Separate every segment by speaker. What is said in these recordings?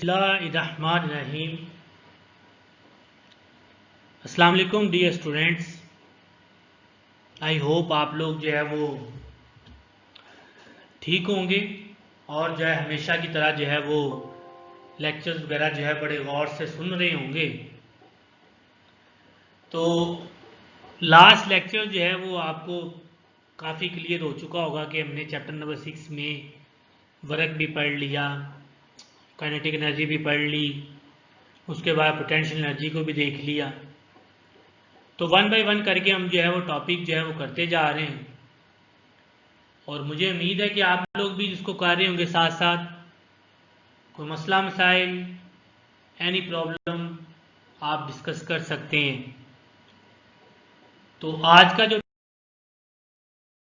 Speaker 1: बिस्मिल्लाहिर्रहमानिर्रहीम। अस्सलाम वालेकुम डियर स्टूडेंट्स। आई होप आप लोग जो है वो ठीक होंगे और जो है हमेशा की तरह जो है वो लेक्चर्स वगैरह जो है बड़े गौर से सुन रहे होंगे। तो लास्ट लेक्चर जो है वो आपको काफ़ी क्लियर हो चुका होगा कि हमने चैप्टर नंबर 6 में वर्क भी पढ़ लिया, काइनेटिक एनर्जी भी पढ़ ली, उसके बाद पोटेंशियल एनर्जी को भी देख लिया। तो वन बाय वन करके हम जो है वो टॉपिक जो है वो करते जा रहे हैं और मुझे उम्मीद है कि आप लोग भी इसको कर रहे होंगे साथ साथ। कोई मसला मसाइल, एनी प्रॉब्लम आप डिस्कस कर सकते हैं। तो आज का जो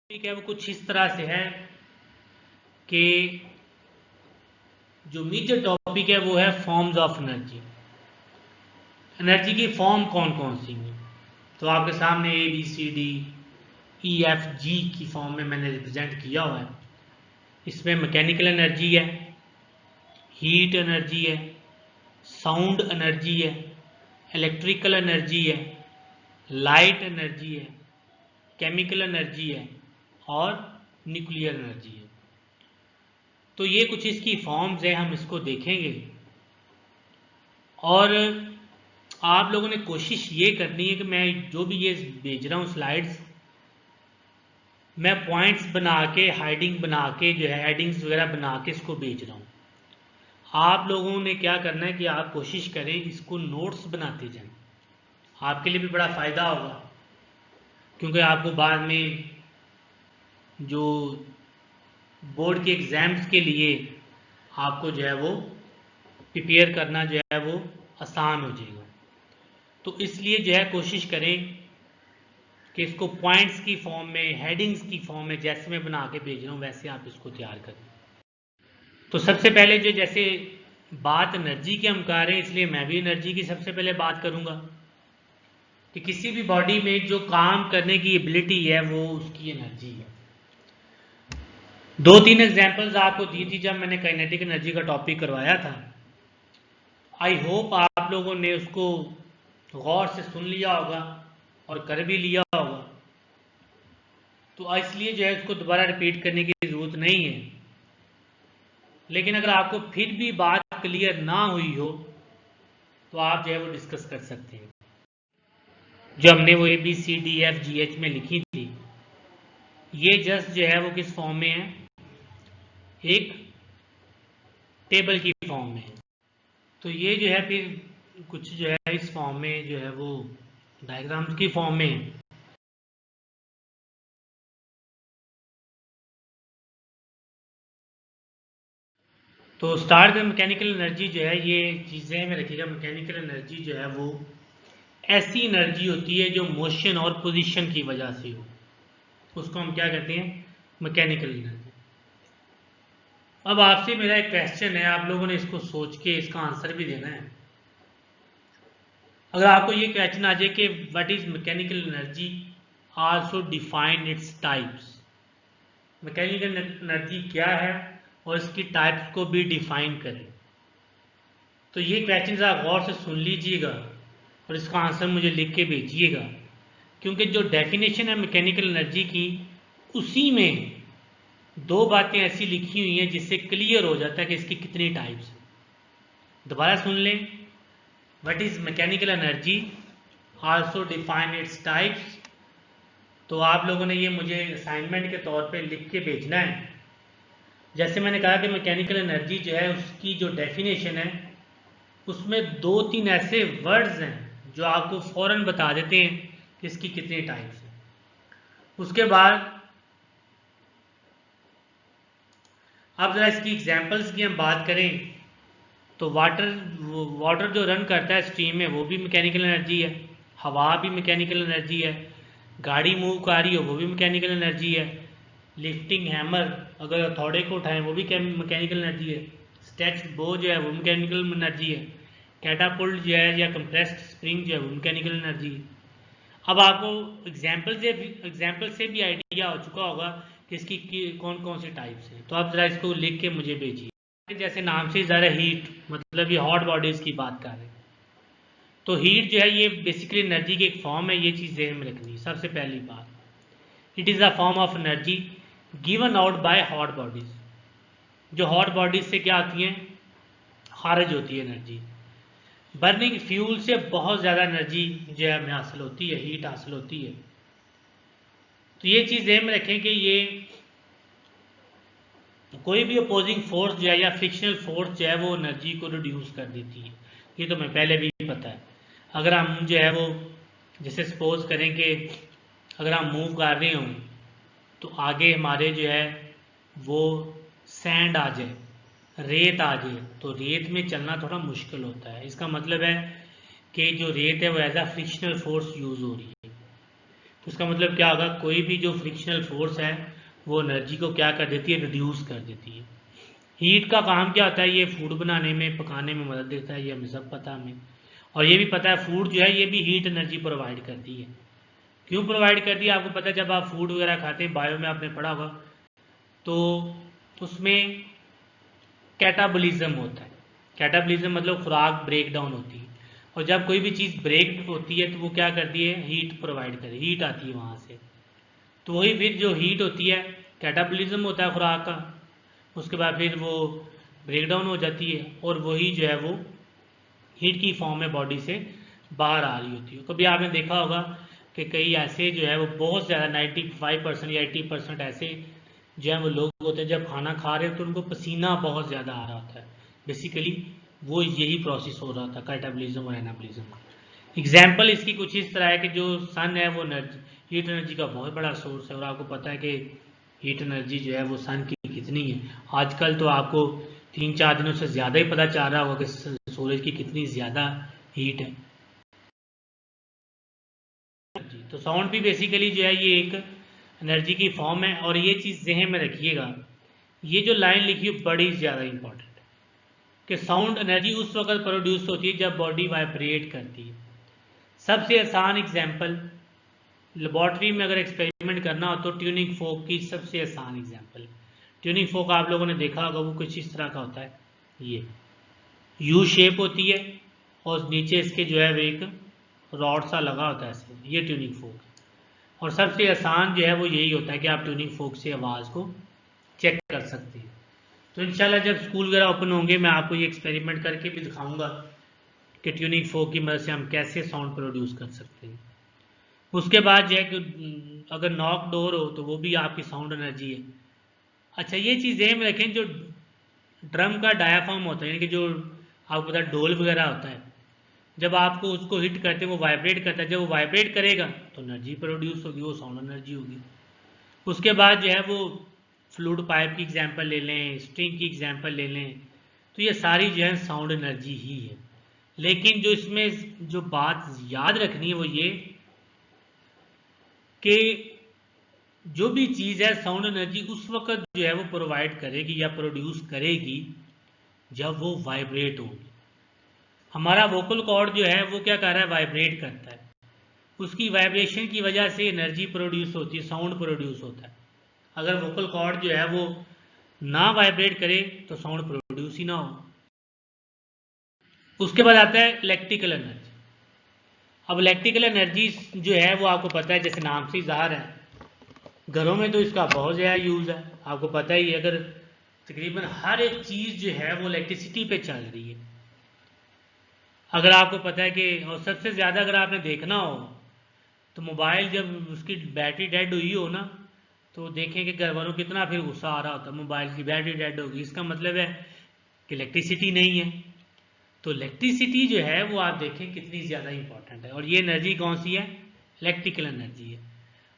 Speaker 1: टॉपिक है वो कुछ इस तरह से है कि जो मेजर टॉपिक है वो है फॉर्म्स ऑफ एनर्जी। एनर्जी की फॉर्म कौन कौन सी हैं। तो आपके सामने ABCD EFG की फॉर्म में मैंने रिप्रेजेंट किया हुआ है। इसमें मैकेनिकल एनर्जी है, हीट एनर्जी है, साउंड एनर्जी है, इलेक्ट्रिकल एनर्जी है, लाइट एनर्जी है, केमिकल एनर्जी है और न्यूक्लियर एनर्जी है। तो ये कुछ इसकी फॉर्म्स है, हम इसको देखेंगे और आप लोगों ने कोशिश ये करनी है कि मैं जो भी ये भेज रहा हूँ स्लाइड्स, मैं पॉइंट्स बना के हाइडिंग बना के जो है हेडिंग्स वगैरह बना के इसको भेज रहा हूँ। आप लोगों ने क्या करना है कि आप कोशिश करें इसको नोट्स बनाते जाएं, आपके लिए भी बड़ा फ़ायदा होगा, क्योंकि आपको बाद में जो बोर्ड के एग्ज़ाम्स के लिए आपको जो है वो प्रिपेयर करना जो है वो आसान हो जाएगा। तो इसलिए जो है कोशिश करें कि इसको पॉइंट्स की फॉर्म में, हेडिंग्स की फॉर्म में जैसे मैं बना के भेज रहा हूँ वैसे आप इसको तैयार करें। तो सबसे पहले जो जैसे बात एनर्जी की हम कर रहे हैं, इसलिए मैं भी एनर्जी की सबसे पहले बात करूंगा कि किसी भी बॉडी में जो काम करने की एबिलिटी है वो उसकी एनर्जी है। 2-3 एग्जांपल्स आपको दी थी जब मैंने काइनेटिक एनर्जी का टॉपिक करवाया था। आई होप आप लोगों ने उसको गौर से सुन लिया होगा और कर भी लिया होगा, तो इसलिए जो है उसको दोबारा रिपीट करने की ज़रूरत नहीं है। लेकिन अगर आपको फिर भी बात क्लियर ना हुई हो तो आप जो है वो डिस्कस कर सकते हैं। जो हमने वो ABCDFGH में लिखी थी, ये जस्ट जो है वो किस फॉर्म में है, एक टेबल की फॉर्म में है। तो ये जो है फिर कुछ जो है इस फॉर्म में जो है वो डायग्राम्स की फॉर्म में है। तो स्टार्ट में मैकेनिकल एनर्जी जो है, ये चीज़ें में रखिएगा। मैकेनिकल एनर्जी जो है वो ऐसी एनर्जी होती है जो मोशन और पोजीशन की वजह से हो, उसको हम क्या कहते हैं, मैकेनिकल एनर्जी। अब आपसे मेरा एक क्वेश्चन है, आप लोगों ने इसको सोच के इसका आंसर भी देना है। अगर आपको ये क्वेश्चन आ जाए कि what is mechanical energy, also define its types, mechanical energy क्या है और इसकी टाइप्स को भी डिफाइन करें, तो ये क्वेश्चन आप गौर से सुन लीजिएगा और इसका आंसर मुझे लिख के भेजिएगा, क्योंकि जो डेफिनेशन है मैकेनिकल एनर्जी की उसी में 2 बातें ऐसी लिखी हुई हैं जिससे क्लियर हो जाता है कि इसकी कितनी टाइप्स हैं। दोबारा सुन लें, what is mechanical energy, also define its types. तो आप लोगों ने ये मुझे असाइनमेंट के तौर पे लिख के भेजना है। जैसे मैंने कहा कि मैकेनिकल एनर्जी जो है उसकी जो डेफिनेशन है उसमें 2-3 ऐसे वर्ड्स हैं जो आपको फौरन बता देते हैं कि इसकी कितनी टाइप्स हैं। उसके बाद अब जरा इसकी एग्जांपल्स की हम बात करें तो वाटर जो रन करता है स्ट्रीम में वो भी मैकेनिकल एनर्जी है, हवा भी मैकेनिकल एनर्जी है, गाड़ी मूव कर रही हो वो भी मैकेनिकल एनर्जी है, लिफ्टिंग हैमर अगर हथौड़े को उठाएं वो भी मैकेनिकल एनर्जी है, स्ट्रेच बो जो है वो मैकेनिकल एनर्जी है, कैटापुल्ट जो है या कंप्रेस्ड स्प्रिंग जो है वो मैकेनिकल एनर्जी है। अब आपको एग्जाम्पल से भी आइडिया हो चुका होगा कि इसकी कौन कौन सी टाइप्स हैं। तो आप ज़रा इसको लिख के मुझे भेजिए। जैसे नाम से ज़रा हीट, मतलब ये हॉट बॉडीज की बात कर रहे हैं। तो हीट जो है ये बेसिकली एनर्जी की एक फॉर्म है, ये चीज़ ध्यान में रखनी है सबसे पहली बात। It is a form of energy given out by hot bodies. जो हॉट बॉडीज से क्या आती हैं, खारिज होती है एनर्जी। बर्निंग फ्यूल से बहुत ज़्यादा एनर्जी जो है हमें हासिल होती है, हीट हासिल होती है। तो ये चीज़ ध्यान में रखें कि ये कोई भी अपोजिंग फोर्स जो है या फ्रिक्शनल फोर्स जो है वो एनर्जी को रिड्यूस कर देती है। ये तो मैं पहले भी पता है। अगर हम जो है वो जैसे सपोज करें कि अगर हम मूव कर रहे हों तो आगे हमारे जो है वो सैंड आ जाए, रेत आ जाए, तो रेत में चलना थोड़ा मुश्किल होता है। इसका मतलब है कि जो रेत है वो एज आ फ्रिक्शनल फोर्स यूज़ हो रही है। तो इसका मतलब क्या होगा, कोई भी जो फ्रिक्शनल फोर्स है वो एनर्जी को क्या कर देती है, रिड्यूस कर देती है। हीट का काम क्या होता है, ये फूड बनाने में, पकाने में मदद देता है, ये हमें सब पता हमें। और ये भी पता है फूड जो है ये भी हीट एनर्जी प्रोवाइड करती है। क्यों प्रोवाइड करती है आपको पता है, जब आप फूड वगैरह खाते हैं, बायो में आपने पढ़ा होगा, तो उसमें कैटाबोलिज्म होता है। कैटाबोलिज्म मतलब खुराक ब्रेक डाउन होती है, और जब कोई भी चीज़ ब्रेक होती है तो वो क्या करती है, हीट प्रोवाइड करे, हीट आती है वहाँ से। तो वही फिर जो हीट होती है, कैटाबोलिज्म होता है खुराक का, उसके बाद फिर वो ब्रेक डाउन हो जाती है, और वही जो है वो हीट की फॉर्म में बॉडी से बाहर आ रही होती है। कभी आपने देखा होगा कि कई ऐसे जो है वो बहुत ज़्यादा 95% या 80% ऐसे जो है वो लोग होते हैं, जब खाना खा रहे हैं तो उनको पसीना बहुत ज़्यादा आ रहा होता है। बेसिकली वो यही प्रोसेस हो रहा था, कैटाबोलिज्म और एनाबोलिज्म का। एग्जाम्पल इसकी कुछ इस तरह है कि जो सन है वो हीट एनर्जी का बहुत बड़ा सोर्स है, और आपको पता है कि हीट एनर्जी जो है वो सन की कितनी है। आजकल तो आपको 3-4 दिनों से ज़्यादा ही पता चल रहा होगा कि सूरज की कितनी ज़्यादा हीट है। तो साउंड भी बेसिकली जो है ये एक एनर्जी की फॉर्म है, और ये चीज़ जहन में रखिएगा, ये जो लाइन लिखी है बड़ी ज़्यादा इंपॉर्टेंट है कि साउंड एनर्जी उस वक्त प्रोड्यूस होती है जब बॉडी वाइब्रेट करती है। सबसे आसान एग्जाम्पल, लेबॉर्ट्री में अगर एक्सपेरिमेंट करना हो तो ट्यूनिंग फोक की सबसे आसान एग्जाम्पल। ट्यूनिंग फोक आप लोगों ने देखा होगा, वो कुछ इस तरह का होता है, ये यू शेप होती है, और नीचे इसके जो है वो एक रॉड सा लगा होता है ऐसे, ये ट्यूनिंग फोक। और सबसे आसान जो है वो यही होता है कि आप ट्यूनिंग फोक से आवाज़ को चेक कर सकते हैं। तो इंशाल्लाह जब स्कूल वगैरह ओपन होंगे मैं आपको ये एक्सपेरिमेंट करके भी दिखाऊंगा कि ट्यूनिंग फोक की मदद से हम कैसे साउंड प्रोड्यूस कर सकते हैं। उसके बाद जो है कि अगर नॉक डोर हो तो वो भी आपकी साउंड एनर्जी है। अच्छा, ये चीज़ में रखें, जो ड्रम का डायाफ्राम होता है, यानी कि जो आपको पता है ढोल वगैरह होता है, जब आपको उसको हिट करते हैं वो वाइब्रेट करता है, जब वो वाइब्रेट करेगा तो एनर्जी प्रोड्यूस होगी, वो साउंड एनर्जी होगी। उसके बाद जो है वो फ्लूड पाइप की एग्जांपल ले लें, स्ट्रिंग की एग्जांपल ले लें, तो ये सारी जो है साउंड एनर्जी ही है। लेकिन जो इसमें जो बात याद रखनी है वो ये कि जो भी चीज़ है साउंड एनर्जी उस वक्त जो है वो प्रोवाइड करेगी या प्रोड्यूस करेगी जब वो वाइब्रेट होगी। हमारा वोकल कॉर्ड जो है वो क्या कर रहा है, वाइब्रेट करता है, उसकी वाइब्रेशन की वजह से एनर्जी प्रोड्यूस होती है, साउंड प्रोड्यूस होता है। अगर वोकल कॉर्ड जो है वो ना वाइब्रेट करे तो साउंड प्रोड्यूस ही ना हो। उसके बाद आता है इलेक्ट्रिकल एनर्जी। अब इलेक्ट्रिकल एनर्जी जो है वो आपको पता है, जैसे नाम से ज़ाहिर है, घरों में तो इसका बहुत ज़्यादा यूज़ है। आपको पता ही है, अगर तकरीबन हर एक चीज़ जो है वो इलेक्ट्रिसिटी पे चल रही है। अगर आपको पता है कि, और सबसे ज़्यादा अगर आपने देखना हो तो मोबाइल जब उसकी बैटरी डेड हुई हो ना, तो देखें कि घर वालों कितना फिर गुस्सा आ रहा होता है, मोबाइल की बैटरी डेड होगी, इसका मतलब है कि इलेक्ट्रिसिटी नहीं है। तो इलेक्ट्रिसिटी जो है वो आप देखें कितनी ज़्यादा इंपॉर्टेंट है, और ये एनर्जी कौन सी है, इलेक्ट्रिकल एनर्जी है।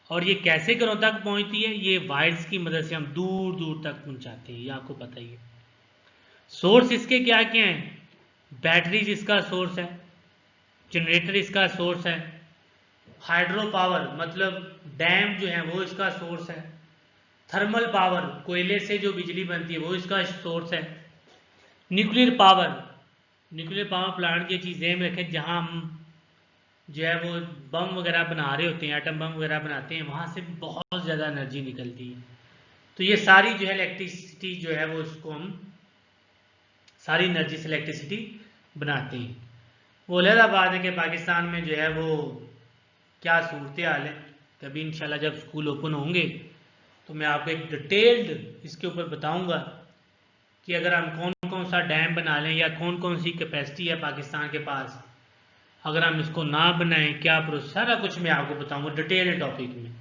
Speaker 1: और ये कैसे घरों तक पहुंचती है, ये वायर्स की मदद से हम दूर दूर तक पहुंचाते हैं, ये आपको पता ही है। सोर्स इसके क्या क्या हैं, बैटरीज इसका सोर्स है, जनरेटर इसका सोर्स है, हाइड्रो पावर मतलब डैम जो है वो इसका सोर्स है, थर्मल पावर कोयले से जो बिजली बनती है वो इसका सोर्स है, न्यूक्लियर पावर प्लांट की चीज़ें में रखें जहां हम जो है वो बम वगैरह बना रहे होते हैं, एटम बम वगैरह बनाते हैं, वहां से बहुत ज़्यादा एनर्जी निकलती है। तो ये सारी जो है इलेक्ट्रिसिटी जो है वो इसको हम सारी एनर्जी से इलेक्ट्रिसिटी बनाते हैं। वो अलग बात है कि पाकिस्तान में जो है वो क्या सूरत हाल है। कभी इंशाल्लाह जब स्कूल ओपन होंगे तो मैं आपको एक डिटेल्ड इसके ऊपर बताऊंगा कि अगर हम कौन कौन सा डैम बना लें या कौन कौन सी कैपेसिटी है पाकिस्तान के पास, अगर हम इसको ना बनाएं क्या प्रोसेस, सारा कुछ मैं आपको बताऊंगा डिटेल टॉपिक में।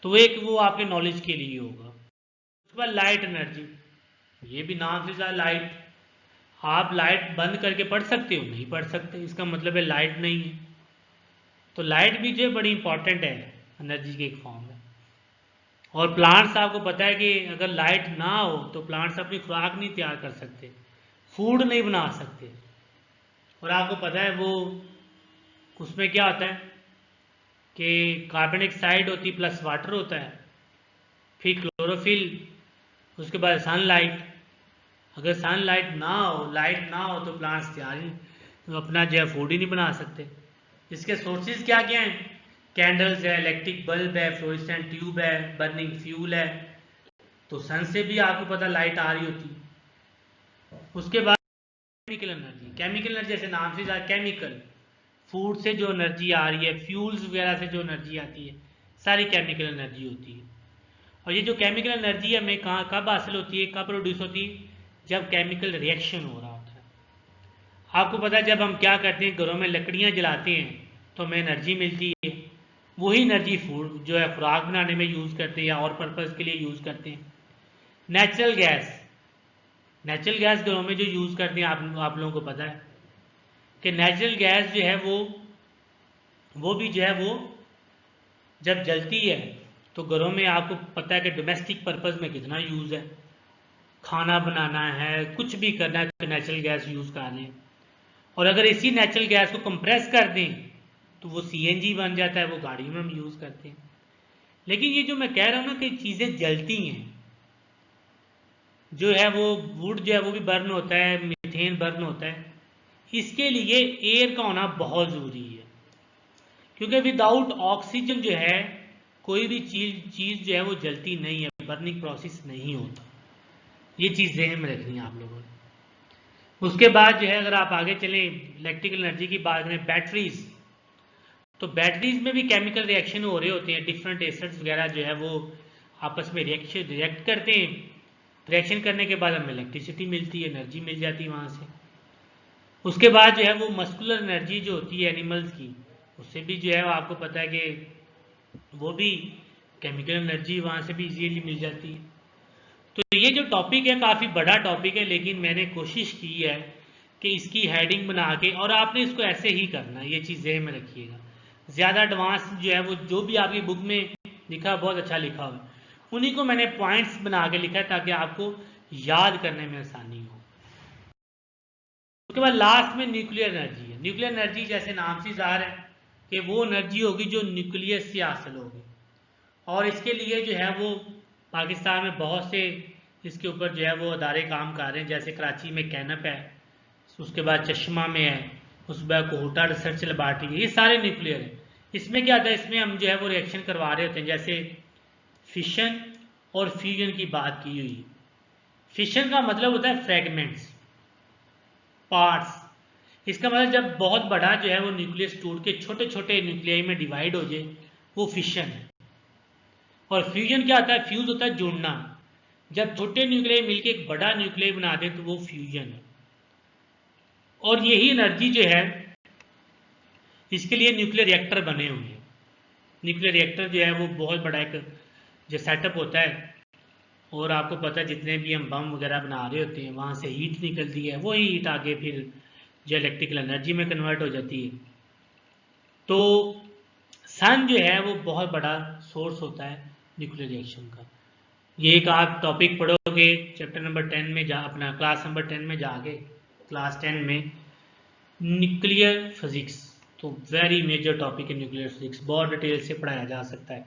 Speaker 1: तो एक वो आपके नॉलेज के लिए होगा। उसके बाद लाइट एनर्जी, ये भी नाम से ज़्यादा लाइट, आप लाइट बंद करके पढ़ सकते हो? नहीं पढ़ सकते, इसका मतलब है लाइट नहीं है। तो लाइट भी जो है बड़ी इंपॉर्टेंट है, एनर्जी के एक फॉर्म है। और प्लांट्स आपको पता है कि अगर लाइट ना हो तो प्लांट्स अपनी खुराक नहीं तैयार कर सकते, फूड नहीं बना सकते। और आपको पता है वो उसमें क्या होता है कि कार्बन डाइऑक्साइड होती है प्लस वाटर होता है, फिर क्लोरोफिल, उसके बाद सनलाइट। अगर सनलाइट ना हो, लाइट ना हो तो प्लांट्स तैयार ही तो अपना जो है फूड ही नहीं बना सकते। इसके सोर्सेज क्या क्या हैं? कैंडल्स है, इलेक्ट्रिक बल्ब है, फ्लोरेसेंट ट्यूब है, बर्निंग फ्यूल है। तो सन से भी आपको पता लाइट आ रही होती है। उसके बाद केमिकल एनर्जी, केमिकल एनर्जी जैसे नाम से केमिकल, फूड से जो एनर्जी आ रही है, फ्यूल्स वगैरह से जो एनर्जी आती है, सारी केमिकल एनर्जी होती है। और ये जो केमिकल एनर्जी है हमें कहाँ कब हासिल होती है, कब प्रोड्यूस होती है? जब केमिकल रिएक्शन हो रहा होता है। आपको पता है जब हम क्या करते हैं, घरों में लकड़ियाँ जलाते हैं तो हमें एनर्जी मिलती है। वही एनर्जी फूड जो है खुराक बनाने में यूज़ करते हैं या और पर्पज़ के लिए यूज़ करते हैं। नेचुरल गैस, नेचुरल गैस घरों में जो यूज़ करते हैं आप लोगों को पता है कि नेचुरल गैस जो है वो भी जो है वो जब जलती है तो घरों में आपको पता है कि डोमेस्टिक पर्पज़ में कितना यूज़ है। खाना बनाना है, कुछ भी करना है तो नेचुरल गैस यूज़ कर लें। और अगर इसी नेचुरल गैस को कंप्रेस कर दें तो वो सीएनजी बन जाता है, वो गाड़ी में हम यूज़ करते हैं। लेकिन ये जो मैं कह रहा हूँ ना कि चीज़ें जलती हैं, जो है वो वुड जो है वो भी बर्न होता है, मीथेन बर्न होता है, इसके लिए एयर का होना बहुत ज़रूरी है। क्योंकि विदाउट ऑक्सीजन जो है कोई भी चीज़ जो है वो जलती नहीं है, बर्निंग प्रोसेस नहीं होता। ये चीज़ ज़हन में रखनी है आप लोगों ने। उसके बाद जो है अगर आप आगे चलें, इलेक्ट्रिकल एनर्जी की बात करें, बैटरीज, तो बैटरीज में भी केमिकल रिएक्शन हो रहे होते हैं, डिफरेंट एसिड्स वगैरह जो है वो आपस में रिएक्ट करते हैं। रिएक्शन करने के बाद हमें इलेक्ट्रिसिटी मिलती है, एनर्जी मिल जाती है वहाँ से। उसके बाद जो है वो मस्कुलर एनर्जी जो होती है एनिमल्स की, उससे भी जो है वो आपको पता है कि वो भी केमिकल एनर्जी वहाँ से भी इजीली मिल जाती है। तो ये जो टॉपिक है काफ़ी बड़ा टॉपिक है, लेकिन मैंने कोशिश की है कि इसकी हेडिंग बना के, और आपने इसको ऐसे ही करना है, ये चीज़ ज़हन में रखिएगा। ज़्यादा एडवांस जो है वो जो भी आपकी बुक में लिखा बहुत अच्छा लिखा हुआ है, उन्हीं को मैंने पॉइंट्स बना के लिखा है ताकि आपको याद करने में आसानी हो। उसके बाद लास्ट में न्यूक्लियर एनर्जी है। न्यूक्लियर एनर्जी जैसे नाम से ज़ाहिर है कि वो एनर्जी होगी जो न्यूक्लियस से हासिल होगी। और इसके लिए जो है वो पाकिस्तान में बहुत से इसके ऊपर जो है वो अदारे काम कर रहे हैं। जैसे कराची में कैनप है, उसके बाद चश्मा में है, उसके बाद कोहटा रिसर्च लेबॉर्ट्री है, ये सारे न्यूक्लियर हैं। इसमें क्या होता है, इसमें हम जो है वो रिएक्शन करवा रहे होते हैं। जैसे फिशन और फ्यूजन की बात की हुई। फिशन का मतलब होता है फ्रेगमेंट्स, पार्ट्स। इसका मतलब जब बहुत बड़ा जो है वो न्यूक्लियस टूट के छोटे छोटे न्यूक्लियाई में डिवाइड हो जाए, वो फिशन है। और फ्यूजन क्या होता है? फ्यूज होता है जुड़ना। जब छोटे न्यूक्लियाई मिलकर एक बड़ा न्यूक्लियाई बना दे तो वो फ्यूजन है। और यही एनर्जी जो है इसके लिए न्यूक्लियर रिएक्टर बने हुए हैं। न्यूक्लियर रिएक्टर जो है वो बहुत बड़ा एक जो सेटअप होता है। और आपको पता है जितने भी हम बम वगैरह बना रहे होते हैं वहाँ से हीट निकलती है, वही हीट आगे फिर जो इलेक्ट्रिकल एनर्जी में कन्वर्ट हो जाती है। तो सन जो है वो बहुत बड़ा सोर्स होता है न्यूक्लियर रिएक्शन का। ये एक आप टॉपिक पढ़ोगे चैप्टर नंबर 10 में, जा अपना क्लास नंबर 10 में जाके, क्लास 10 में न्यूक्लियर फिजिक्स, तो वेरी मेजर टॉपिक है न्यूक्लियर फिजिक्स, बहुत डिटेल से पढ़ाया जा सकता है।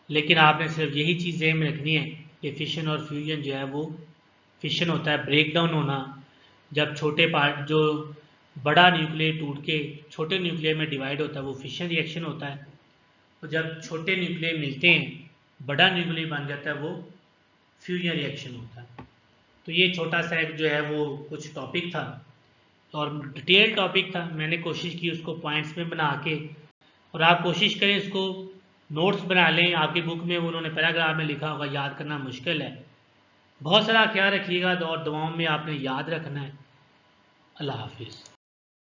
Speaker 1: लेकिन आपने सिर्फ यही चीज़ ज़हन में रखनी है कि फिशन और फ्यूजन जो है वो, फिशन होता है ब्रेक डाउन होना, जब छोटे पार्ट जो बड़ा न्यूक्लियर टूट के छोटे न्यूक्लियर में डिवाइड होता है वो फिशन रिएक्शन होता है। और जब छोटे न्यूक्लियर मिलते हैं बड़ा न्यूक्लियर बन जाता है वो फ्यूजन रिएक्शन होता है। तो ये छोटा सा एक जो है वो कुछ टॉपिक था और डिटेल टॉपिक था, मैंने कोशिश की उसको पॉइंट्स में बना के, और आप कोशिश करें इसको नोट्स बना लें, आपकी बुक में उन्होंने पैराग्राफ में लिखा होगा, याद करना मुश्किल है। बहुत सारा ख्याल रखिएगा और दुआओं में आपने याद रखना है। अल्लाह हाफिज़।